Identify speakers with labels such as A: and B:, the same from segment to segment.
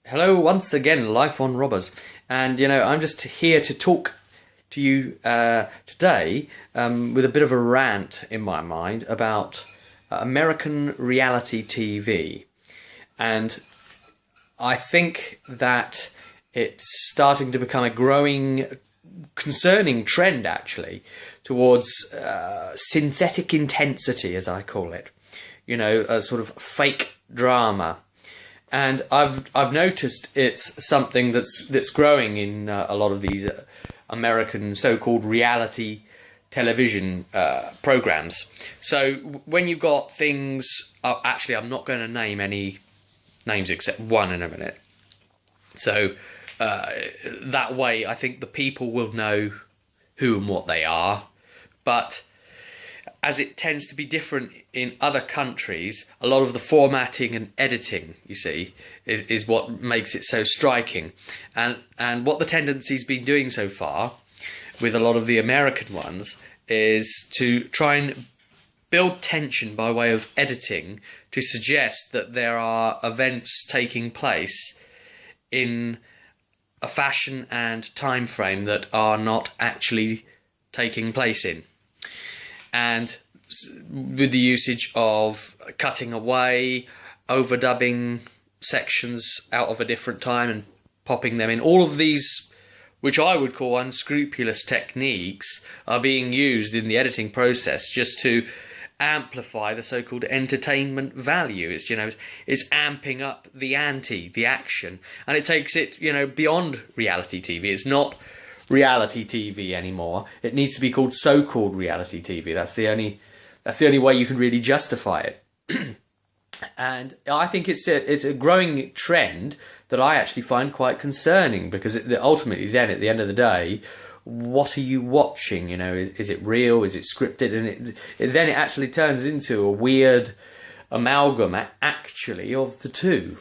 A: Hello once again, Life on Robbers, and I'm just here to talk to you today with a bit of a rant in my mind about American reality TV, and I think that it's starting to become a growing, concerning trend actually towards synthetic intensity, as I call it. A sort of fake drama. And I've noticed it's something that's growing in a lot of these American so-called reality television programs. So when you've got things, actually I'm not going to name any names except one in a minute. So that way I think the people will know who and what they are. But as it tends to be different in other countries, a lot of the formatting and editing, you see, is what makes it so striking. And what the tendency's been doing so far with a lot of the American ones is to try and build tension by way of editing to suggest that there are events taking place in a fashion and time frame that are not actually taking place in. And with the usage of cutting away, overdubbing sections out of a different time and popping them in, all of these, which I would call unscrupulous techniques, are being used in the editing process just to amplify the so-called entertainment value. It's it's amping up the ante, the action, and it takes it beyond reality TV. It's not reality TV anymore. It needs to be called so-called reality TV. That's the only way you can really justify it. And I think it's a growing trend that I actually find quite concerning, because ultimately then at the end of the day, what are you watching? Is it real? Is it scripted? And then it actually turns into a weird amalgam actually of the two.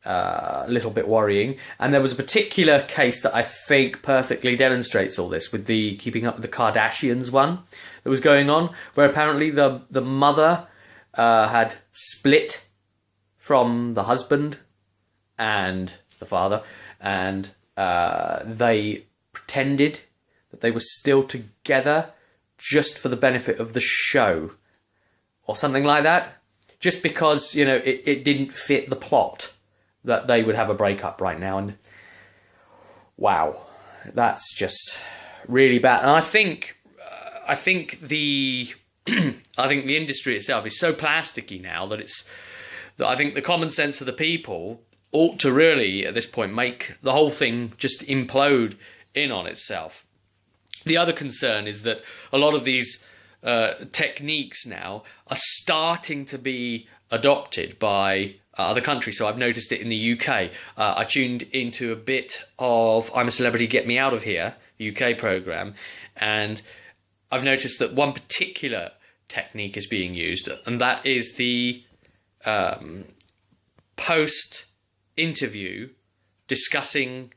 A: A little bit worrying. And there was a particular case that I think perfectly demonstrates all this with the Keeping Up with the Kardashians one that was going on, where apparently the mother had split from the husband and the father, and they pretended that they were still together just for the benefit of the show or something like that, just because it didn't fit the plot that they would have a breakup right now. And wow, that's just really bad. And I think the I think the industry itself is so plasticky now that I think the common sense of the people ought to really at this point make the whole thing just implode in on itself. The other concern is that a lot of these techniques now are starting to be adopted by other countries. So I've noticed it in the UK. I tuned into a bit of I'm a Celebrity, Get Me Out of Here, the UK programme, and I've noticed that one particular technique is being used, and that is the post-interview discussing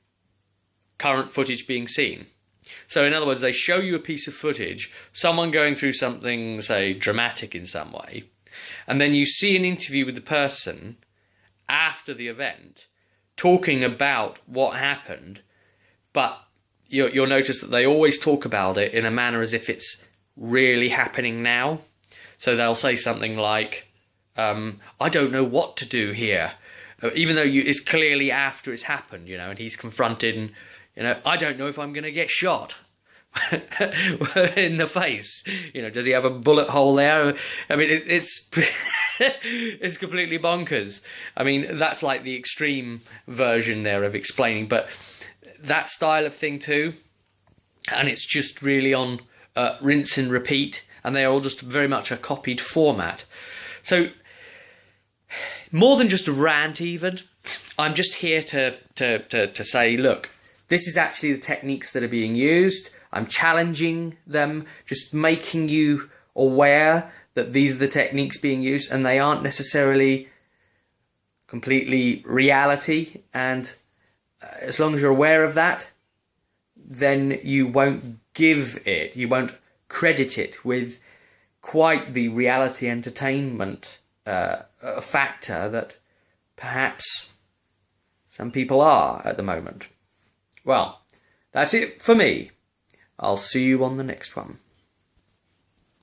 A: current footage being seen. So in other words, they show you a piece of footage, someone going through something, say, dramatic in some way, and then you see an interview with the person after the event talking about what happened, but you'll notice that they always talk about it in a manner as if it's really happening now. So they'll say something like, I don't know what to do here, even though it's clearly after it's happened, and he's confronted and, I don't know if I'm going to get shot in the face. Does he have a bullet hole there? I mean, it's it's completely bonkers. I mean, that's like the extreme version there of explaining, but that style of thing too, and it's just really on rinse and repeat, and they are all just very much a copied format. So more than just a rant even, I'm just here to say, look, this is actually the techniques that are being used. I'm challenging them, just making you aware that these are the techniques being used, and they aren't necessarily completely reality. And as long as you're aware of that, then you won't you won't credit it with quite the reality entertainment factor that perhaps Some people are at the moment. Well, that's it for me. I'll see you on the next one.